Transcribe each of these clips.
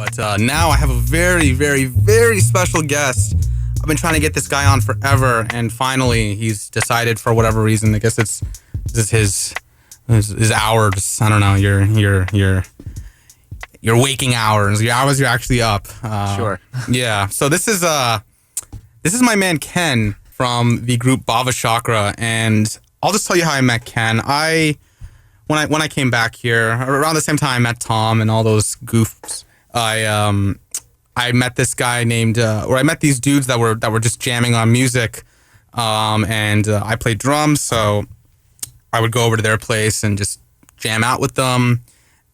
But now I have a very, very, very special guest. I've been trying to get this guy on forever, and finally he's decided for whatever reason. I guess this is his hours. I don't know. Your waking hours. Your hours you're actually up. Sure. Yeah. So this is my man Ken from the group Bhavachakra, and I'll just tell you how I met Ken. When I came back here around the same time I met Tom and all those goofs. I met this guy I met these dudes that were just jamming on music, and I played drums, so I would go over to their place and just jam out with them.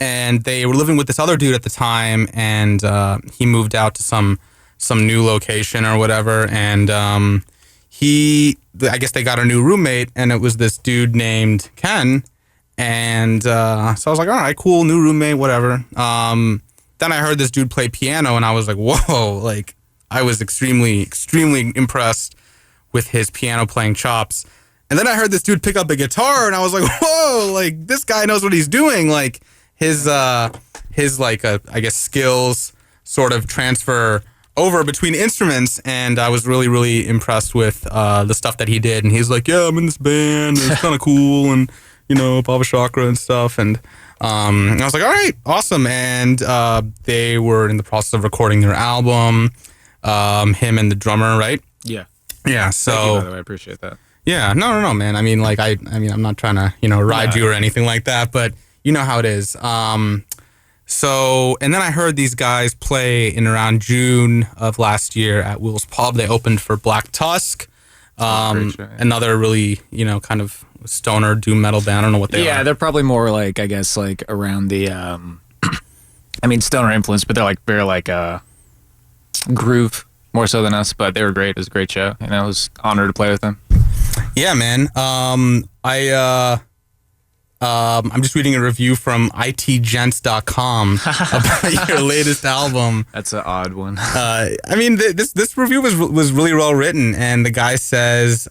And they were living with this other dude at the time, and he moved out to some new location or whatever, and I guess they got a new roommate, and it was this dude named Ken. And so I was like, all right, cool, new roommate, whatever. Then I heard this dude play piano, and I was like, whoa, like I was extremely, extremely impressed with his piano playing chops. And then I heard this dude pick up a guitar, and I was like, whoa, like this guy knows what he's doing. Like his I guess skills sort of transfer over between instruments, and I was really, really impressed with the stuff that he did. And he's like, yeah, I'm in this band, and it's kind of cool, and Bhavachakra and stuff. And I was like, all right, awesome. And they were in the process of recording their album, him and the drummer, right? Yeah. Yeah. So thank you, by the way, I appreciate that. Yeah, no, man. I mean, like, I'm not trying to, ride you or anything like that, but you know how it is. So, and then I heard these guys play in around June of last year at Will's Pub. They opened for Black Tusk, another really, kind of stoner doom metal band. I don't know what they are. Yeah, they're probably more like, I guess, like around the, stoner influence, but they're like very like groove more so than us. But they were great. It was a great show, and I was honored to play with them. Yeah, man. I'm just reading a review from itgents.com about your latest album. That's an odd one. This review was really well written, and the guy says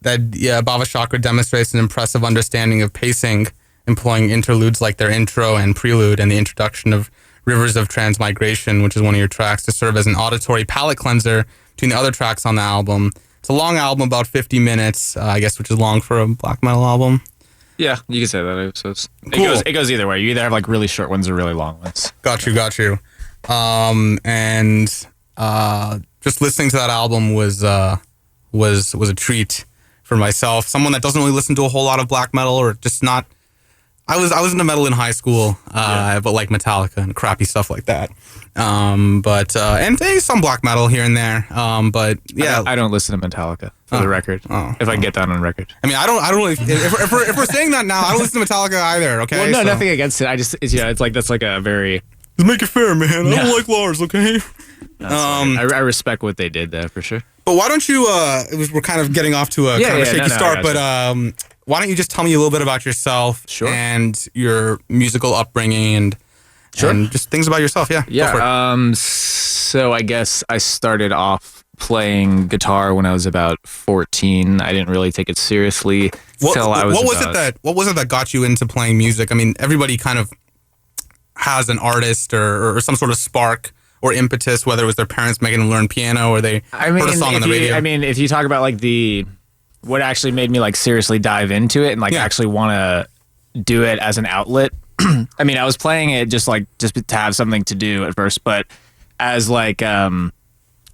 that Bhavachakra demonstrates an impressive understanding of pacing, employing interludes like their intro and prelude, and the introduction of Rivers of Transmigration, which is one of your tracks, to serve as an auditory palate cleanser between the other tracks on the album. It's a long album, about 50 minutes, I guess, which is long for a black metal album. Yeah, you can say that. So cool. It goes either way. You either have like really short ones or really long ones. Got you. And just listening to that album was a treat for myself. Someone that doesn't really listen to a whole lot of black metal, or just not. I was into metal in high school, but like Metallica and crappy stuff like that. And some black metal here and there. But yeah, I don't listen to Metallica for the record. If I can get that on record. I mean, I don't really. If we're saying that now, I don't listen to Metallica either. Okay. Well, no, nothing against it. It's like that's like a very. Just make it fair, man. I don't like Lars. Okay. I respect what they did there for sure. But why don't you? We're kind of getting off to a kind of a shaky start, but why don't you just tell me a little bit about yourself and your musical upbringing and just things about yourself? Yeah. Yeah. So I guess I started off playing guitar when I was about 14. I didn't really take it seriously until I was. What was it that got you into playing music? I mean, everybody kind of has an artist or some sort of spark or impetus, whether it was their parents making them learn piano or they heard a song on the radio. I mean, if you talk about like what actually made me like seriously dive into it and like actually want to do it as an outlet. I mean, I was playing it just to have something to do at first, but as like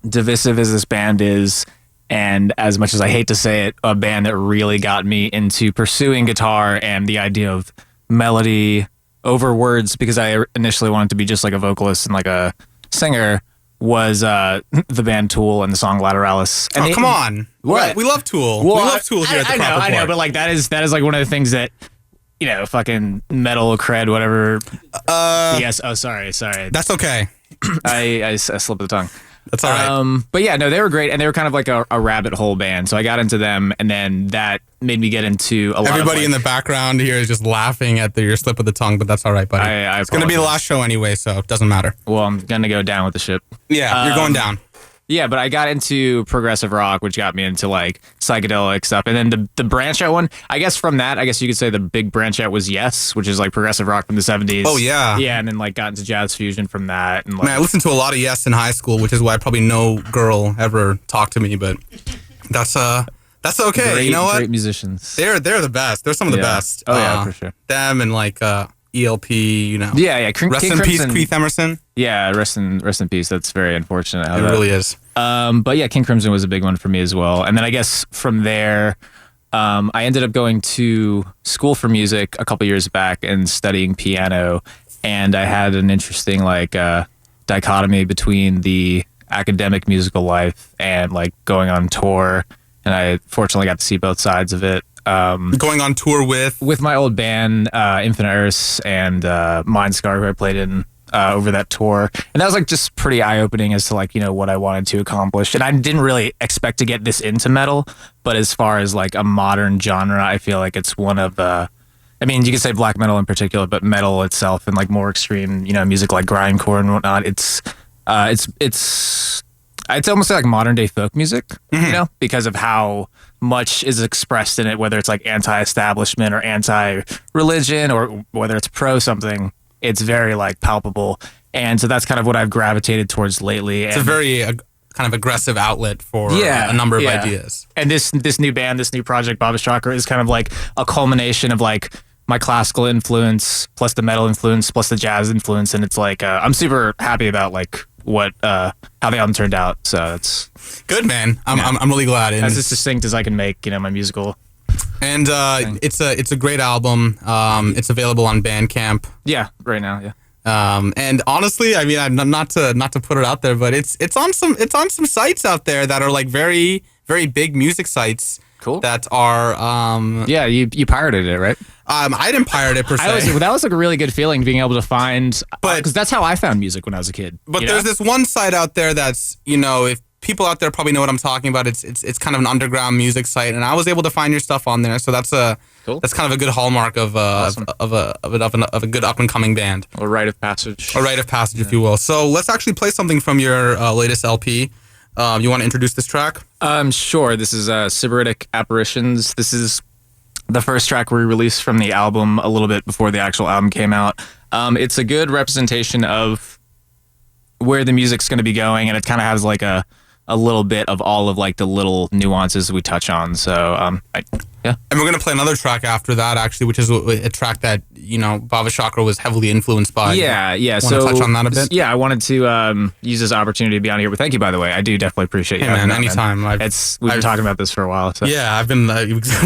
divisive as this band is, and as much as I hate to say it, a band that really got me into pursuing guitar and the idea of melody over words, because I initially wanted to be just like a vocalist and like a singer, was the band Tool and the song Lateralis. And come on. What? We love Tool. Well, we love Tool here at the Proper I know, but like that is like one of the things that, fucking metal cred, whatever. Yes. Oh, sorry. That's okay. I slipped the tongue. That's all right. But yeah, no, they were great, and they were kind of like a rabbit hole band. So I got into them, and then that made me get into a lot. Everybody in the background here is just laughing at your slip of the tongue, but that's all right, buddy. It's going to be the last show anyway, so it doesn't matter. Well, I'm going to go down with the ship. Yeah, you're going down. Yeah, but I got into progressive rock, which got me into like psychedelic stuff. And then the branch out one, I guess from that, I guess you could say the big branch out was Yes, which is like progressive rock from the 70s. Oh, yeah. Yeah, and then like got into jazz fusion from that. And like, Man, I listened to a lot of Yes in high school, which is why probably no girl ever talked to me, but that's okay. Great, you know what? Great musicians. They're the best. They're some of the best. Oh, yeah, for sure. Them and like ELP, you know. Yeah. Rest in peace, Keith Emerson. Yeah, rest in peace. That's very unfortunate. It really is. But yeah, King Crimson was a big one for me as well. And then I guess from there, I ended up going to school for music a couple years back and studying piano. And I had an interesting like dichotomy between the academic musical life and like going on tour. And I fortunately got to see both sides of it. Going on tour with my old band, Infinite Earths and Mindscar, who I played in over that tour. And that was like just pretty eye-opening as to like, you know, what I wanted to accomplish. And I didn't really expect to get this into metal, but as far as like a modern genre, I feel like it's one of the, I mean, you could say black metal in particular, but metal itself and like more extreme, you know, music like grindcore and whatnot. It's almost like modern day folk music, you know, because of how much is expressed in it, whether it's like anti-establishment or anti-religion or whether it's pro something. It's very like palpable. And so that's kind of what I've gravitated towards lately. It's a very kind of aggressive outlet for a number of ideas. And this new band, this new project, Bhavachakra, is kind of like a culmination of like my classical influence plus the metal influence plus the jazz influence. And it's like, I'm super happy about like what how the album turned out. So it's good, man. I'm really glad. And as succinct as I can make, you know, my musical. And it's a great album. It's available on Bandcamp. Yeah, right now. Yeah. And honestly, I mean, not to put it out there, but it's on some sites out there that are like very very big music sites. Cool. That are yeah, you pirated it, right? I didn't pirate it per se. That was like a really good feeling being able to find, because that's how I found music when I was a kid. But there's this one site out there that's, you know, if people out there probably know what I'm talking about. It's kind of an underground music site, and I was able to find your stuff on there. So that's cool. That's kind of a good hallmark of awesome. of a good up and coming band. A rite of passage. A rite of passage, if you will. So let's actually play something from your latest LP. You want to introduce this track? Sure. This is Sybaritic Apparitions. This is the first track we released from the album a little bit before the actual album came out. It's a good representation of where the music's going to be going, and it kind of has like a little bit of all of like the little nuances we touch on. So, yeah. And we're going to play another track after that, actually, which is a track that, you know, Bhavachakra was heavily influenced by. Yeah. Want to touch on that a bit? Yeah, I wanted to use this opportunity to be on here. But thank you, by the way. I do definitely appreciate you. Hey, man, anytime. We've been talking about this for a while. So. Yeah,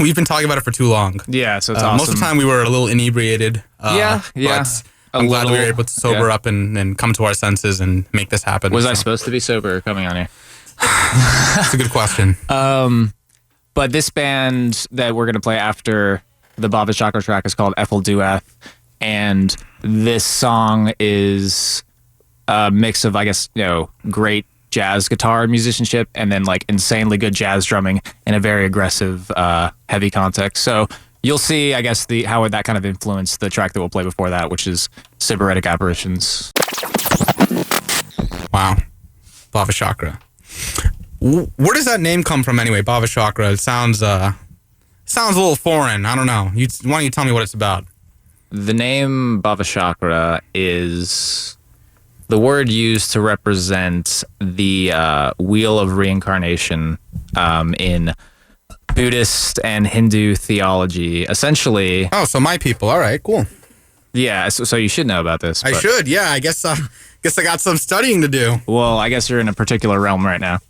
we've been talking about it for too long. Yeah, so it's awesome. Most of the time we were a little inebriated. Yeah. But I'm glad we were able to sober up and come to our senses and make this happen. Was I supposed to be sober coming on here? That's a good question. But this band that we're going to play after the Bhavachakra track is called Ethel Dueth, and this song is a mix of, I guess, you know, great jazz guitar musicianship and then like insanely good jazz drumming in a very aggressive, heavy context. So you'll see, I guess, how that kind of influenced the track that we'll play before that, which is Sybaritic Apparitions. Wow. Bhavachakra. Where does that name come from anyway? Bhavachakra. It sounds a little foreign. I don't know. Why don't you tell me what it's about? The name Bhavachakra is the word used to represent the wheel of reincarnation in Buddhist and Hindu theology. Essentially. Oh, so my people. All right, cool. Yeah, so you should know about this. I should. Yeah, I guess I got some studying to do. Well, I guess you're in a particular realm right now.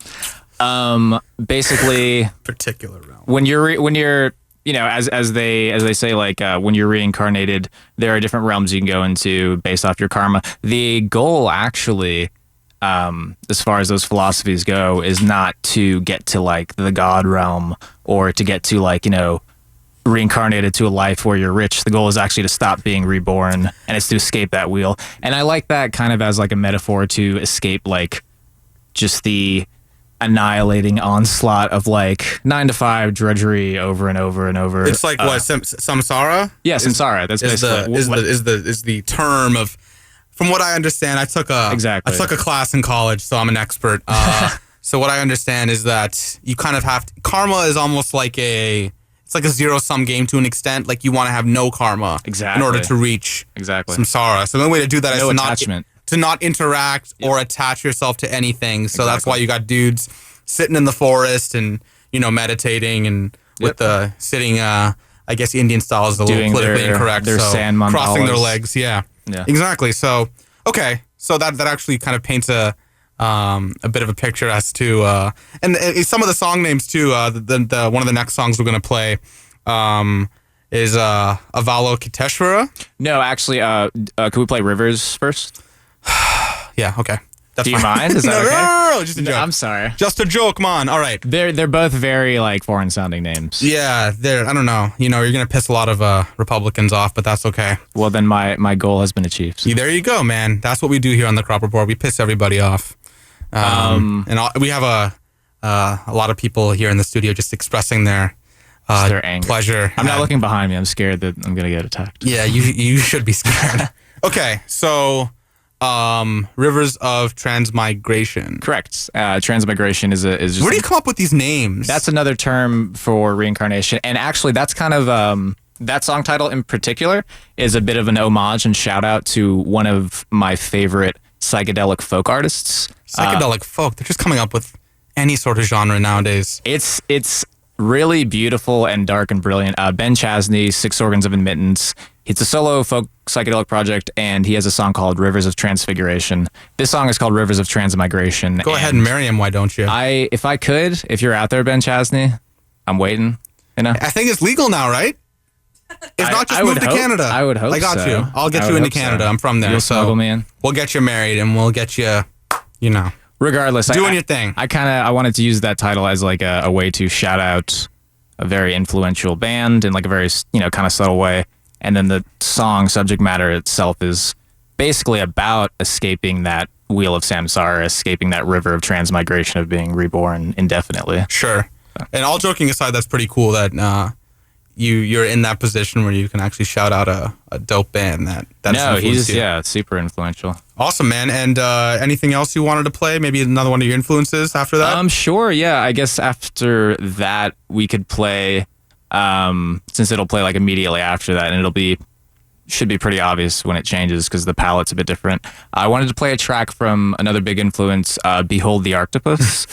Basically, particular realm. When you're you know, as they say, like when you're reincarnated, there are different realms you can go into based off your karma. The goal, actually, as far as those philosophies go, is not to get to like the God realm or to get to like, you know, reincarnated to a life where you're rich. The goal is actually to stop being reborn, and it's to escape that wheel. And I like that kind of as like a metaphor to escape like just the annihilating onslaught of like 9 to 5 drudgery over and over and over. It's like what samsara? Yeah, samsara. That's basically is the term of. From what I understand, I took a class in college, so I'm an expert. So what I understand is that you kind of have to, karma is almost like it's like a zero-sum game to an extent. Like you want to have no karma in order to reach samsara. So the only way to do that is to not interact or attach yourself to anything. So that's why you got dudes sitting in the forest and, meditating and with the sitting, I guess Indian style is a little politically incorrect. Their sand mandalas. Crossing their legs. Yeah, exactly. So, okay. So that actually kind of paints a bit of a picture as to and some of the song names too. The one of the next songs we're gonna play is Avalokiteshvara. No, actually, can we play Rivers first? Yeah. Okay. That's Do you mind? Is that okay? No, just a joke. I'm sorry. Just a joke, man. All right. They're both very like foreign sounding names. Yeah, I don't know. You're gonna piss a lot of Republicans off, but that's okay. Well, then my goal has been achieved. So. There you go, man. That's what we do here on the Crop Report. We piss everybody off. And we have a lot of people here in the studio just expressing their anger. Pleasure. I'm not looking behind me. I'm scared that I'm gonna get attacked. Yeah, you should be scared. Okay, so Rivers of Transmigration. Correct. Transmigration is just. Where do you come up with these names? That's another term for reincarnation, and actually, that's kind of that song title in particular is a bit of an homage and shout out to one of my favorite psychedelic folk artists. Psychedelic folk. They're just coming up with any sort of genre nowadays. It's really beautiful and dark and brilliant. Ben Chasney, Six Organs of Admittance. It's a solo folk psychedelic project, and he has a song called Rivers of Transfiguration. This song is called Rivers of Transmigration. Go ahead and marry him, why don't you? If you're out there, Ben Chasney, I'm waiting. I think it's legal now, right? It's not just moved to Canada. I would hope so. I got you. I'll get you into Canada. I'm from there. You'll smuggle me in. We'll get you married, and we'll get you, Regardless, doing your thing. I wanted to use that title as like a way to shout out a very influential band in like a very kind of subtle way, and then the song subject matter itself is basically about escaping that wheel of samsara, escaping that river of transmigration of being reborn indefinitely. Sure. So. And all joking aside, that's pretty cool that you're in that position where you can actually shout out a dope band he's super influential. Awesome, man. And anything else you wanted to play? Maybe another one of your influences after that? Sure, yeah. I guess after that we could play since it'll play like immediately after that, and should be pretty obvious when it changes because the palette's a bit different. I wanted to play a track from another big influence, Behold the Octopus.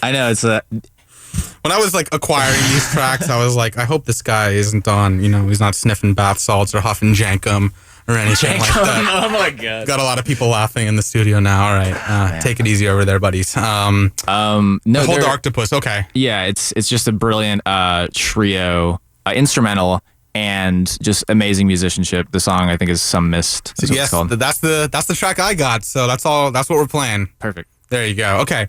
I know it's when I was like acquiring these tracks, I was like, I hope this guy isn't on, he's not sniffing bath salts or huffing jankum or anything like that. Oh my God. Got a lot of people laughing in the studio now. All right. Take it easy over there, buddies. No, Hold the Octopus. Okay. Yeah. It's just a brilliant trio, instrumental and just amazing musicianship. The song I think is Some Mist. So yes, that's the track I got. So that's what we're playing. Perfect. There you go. Okay.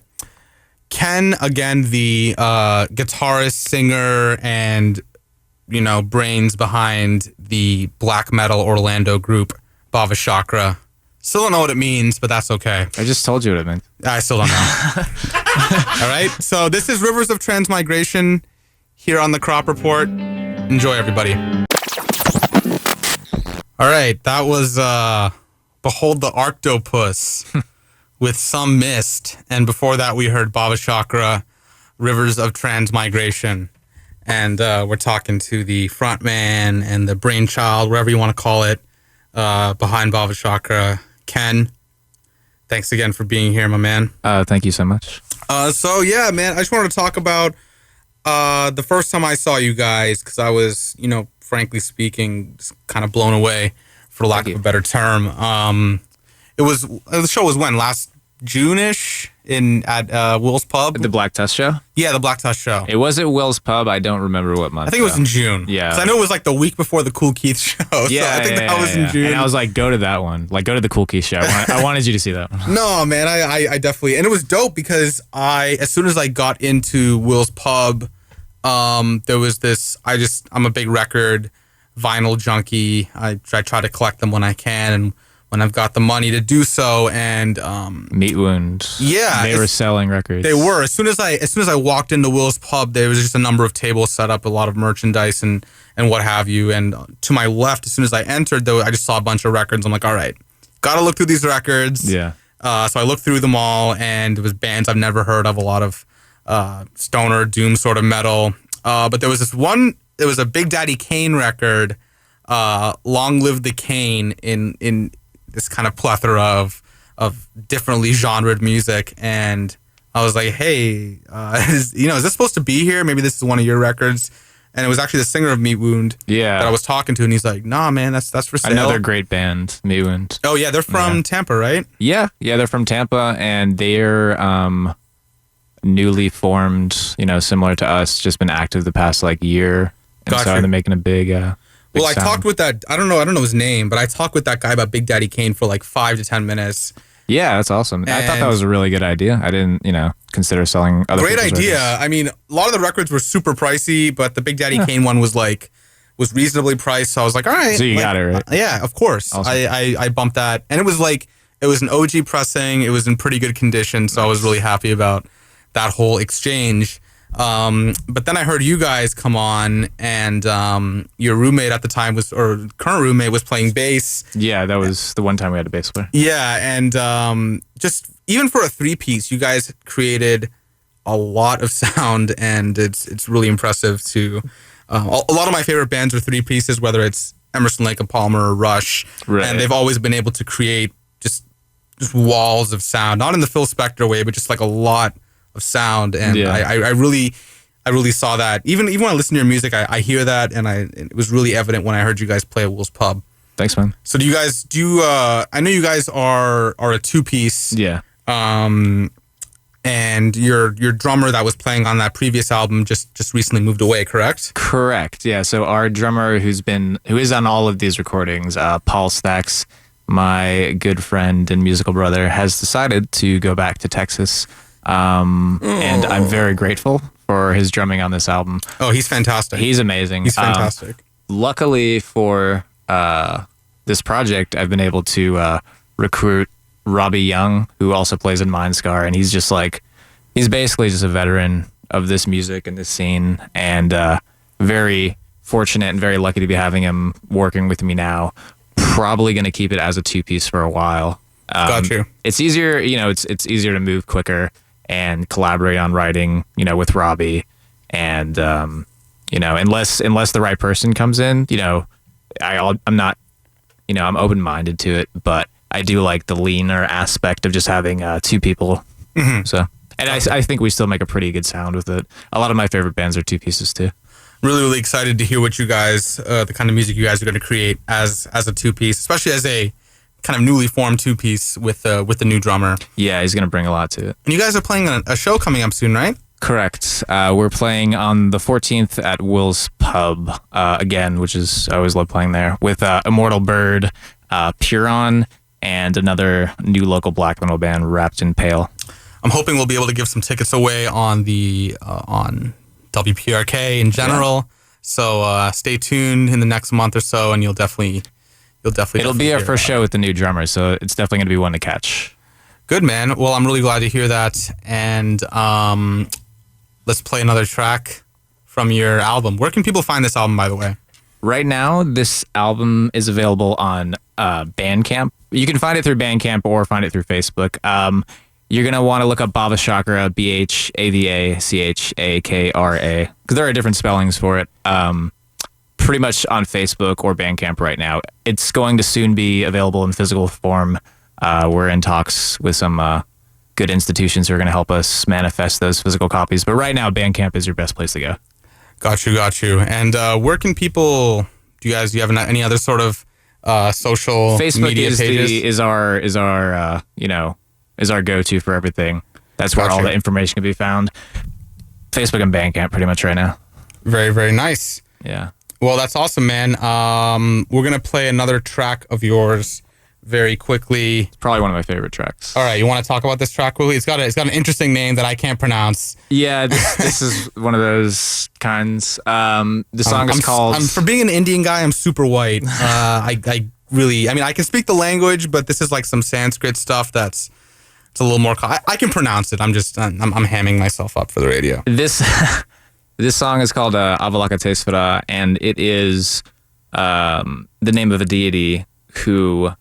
Ken, again, the guitarist, singer, and, brains behind the black metal Orlando group, Bhavachakra. Still don't know what it means, but that's okay. I just told you what it meant. I still don't know. All right, so this is Rivers of Transmigration here on the Crop Report. Enjoy, everybody. All right, that was Behold the Octopus. With Some Mist. And before that, we heard Bhavachakra, Rivers of Transmigration. And we're talking to the frontman and the brainchild, whatever you want to call it, behind Bhavachakra, Ken. Thanks again for being here, my man. Thank you so much. So, yeah, man, I just wanted to talk about the first time I saw you guys, because I was, frankly speaking, just kind of blown away, for lack of a better term. The show was when? Last June-ish at Will's Pub? The Black Tusk Show? Yeah, the Black Tusk Show. It was at Will's Pub. I don't remember what month. I think it was in June. Yeah. Because I know it was like the week before the Cool Keith show. Yeah, so I think that was in June. And I was like, go to that one. Like, go to the Cool Keith show. I wanted you to see that one. No, man, I definitely... And it was dope because as soon as I got into Will's Pub, there was this... I'm a big record, vinyl junkie. I try to collect them when I can, and when I've got the money to do so, and Meat Wound. Yeah, they were selling records. They were. As soon as I walked into Will's Pub, there was just a number of tables set up, a lot of merchandise and what have you. And to my left, as soon as I entered, though, I just saw a bunch of records. I'm like, all right, gotta look through these records. Yeah. So I looked through them all, and it was bands I've never heard of, a lot of stoner, doom sort of metal. But there was this one, it was a Big Daddy Kane record, Long Live the Kane, in this kind of plethora of differently genred music. And I was like, hey, is this supposed to be here? Maybe this is one of your records. And it was actually the singer of Meat Wound that I was talking to, and he's like, nah, man, that's for sale. Another great band, Meat Wound. Oh, yeah, they're from Tampa, right? Yeah, they're from Tampa, and they're newly formed, similar to us, just been active the past year. And so they're making a big well, I talked with that, I don't know his name, but I talked with that guy about Big Daddy Kane for 5 to 10 minutes. Yeah, that's awesome. I thought that was a really good idea. I didn't, consider selling other Great idea. records. I mean, a lot of the records were super pricey, but the Big Daddy Kane one was reasonably priced. So I was like, all right. So you got it, right? Yeah, of course. Awesome. I bumped that. And it was an OG pressing. It was in pretty good condition. So I was really happy about that whole exchange. But then I heard you guys come on, and your roommate at the time current roommate was playing bass. Yeah, that was the one time we had a bass player. Yeah, and just even for a 3-piece, you guys created a lot of sound, and it's really impressive to. A lot of my favorite bands are 3-pieces, whether it's Emerson, Lake and Palmer or Rush, right. And they've always been able to create just walls of sound, not in the Phil Spector way, but just a lot of sound. And I really saw that. Even when I listen to your music, I hear that, and it was really evident when I heard you guys play at Will's Pub. Thanks, man. So do you guys I know you guys are a 2-piece. Yeah. And your drummer that was playing on that previous album just recently moved away, correct? Correct. Yeah. So our drummer who is on all of these recordings, Paul Stacks, my good friend and musical brother, has decided to go back to Texas. And I'm very grateful for his drumming on this album. Oh, he's fantastic. He's amazing. He's fantastic. Luckily for this project, I've been able to recruit Robbie Young, who also plays in Mindscar, and he's basically just a veteran of this music and this scene, and very fortunate and very lucky to be having him working with me now. Probably going to keep it as a 2-piece for a while. Got you. It's easier, it's easier to move quicker and collaborate on writing, with Robbie, and unless the right person comes in, I'm not, I'm open-minded to it, but I do like the leaner aspect of just having 2 people. Mm-hmm. So, and I think we still make a pretty good sound with it. A lot of my favorite bands are 2-pieces too. Really, really excited to hear what you guys, the kind of music you guys are going to create as a 2-piece, especially as a kind of newly formed 2-piece with the new drummer. Yeah, he's going to bring a lot to it. And you guys are playing a show coming up soon, right? Correct. We're playing on the 14th at Will's Pub again, which is, I always love playing there, with Immortal Bird, Puron, and another new local black metal band, Wrapped in Pale. I'm hoping we'll be able to give some tickets away on the on WPRK in general. Yeah. So stay tuned in the next month or so, and you'll definitely. It'll be our first show with the new drummer, so it's definitely going to be one to catch. Good, man. Well, I'm really glad to hear that, and let's play another track from your album. Where can people find this album, by the way? Right now, this album is available on Bandcamp. You can find it through Bandcamp or find it through Facebook. You're going to want to look up Bhavachakra, Bhavachakra, because there are different spellings for it. Pretty much on Facebook or Bandcamp right now. It's going to soon be available in physical form. We're in talks with some good institutions who are going to help us manifest those physical copies. But right now, Bandcamp is your best place to go. Got you. And where can people? Do you have any other sort of social Facebook media pages? is our go-to for everything. That's where all the information can be found. Facebook and Bandcamp pretty much right now. Very, very nice. Yeah. Well, that's awesome, man. We're going to play another track of yours very quickly. It's probably one of my favorite tracks. All right, you want to talk about this track quickly? It's got an interesting name that I can't pronounce. Yeah, this is one of those kinds. The song is called... for being an Indian guy, I'm super white. I can speak the language, but this is like some Sanskrit stuff it's a little more... I can pronounce it. I'm hamming myself up for the radio. This song is called Avalokitesvara, and it is the name of a deity who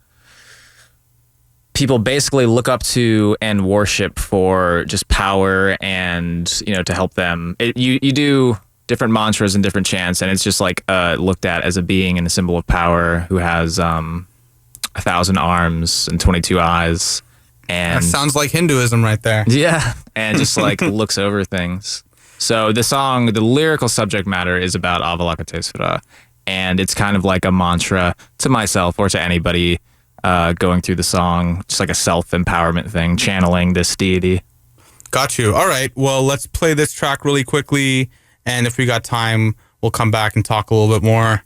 people basically look up to and worship for just power and, to help them. You do different mantras and different chants, and it's just like looked at as a being and a symbol of power who has 1,000 arms and 22 eyes. And that sounds like Hinduism right there. Yeah, and just like looks over things. So the song, the lyrical subject matter is about Avalokitesvara, and it's kind of like a mantra to myself or to anybody going through the song, just like a self-empowerment thing, channeling this deity. Got you. All right. Well, let's play this track really quickly, and if we got time, we'll come back and talk a little bit more.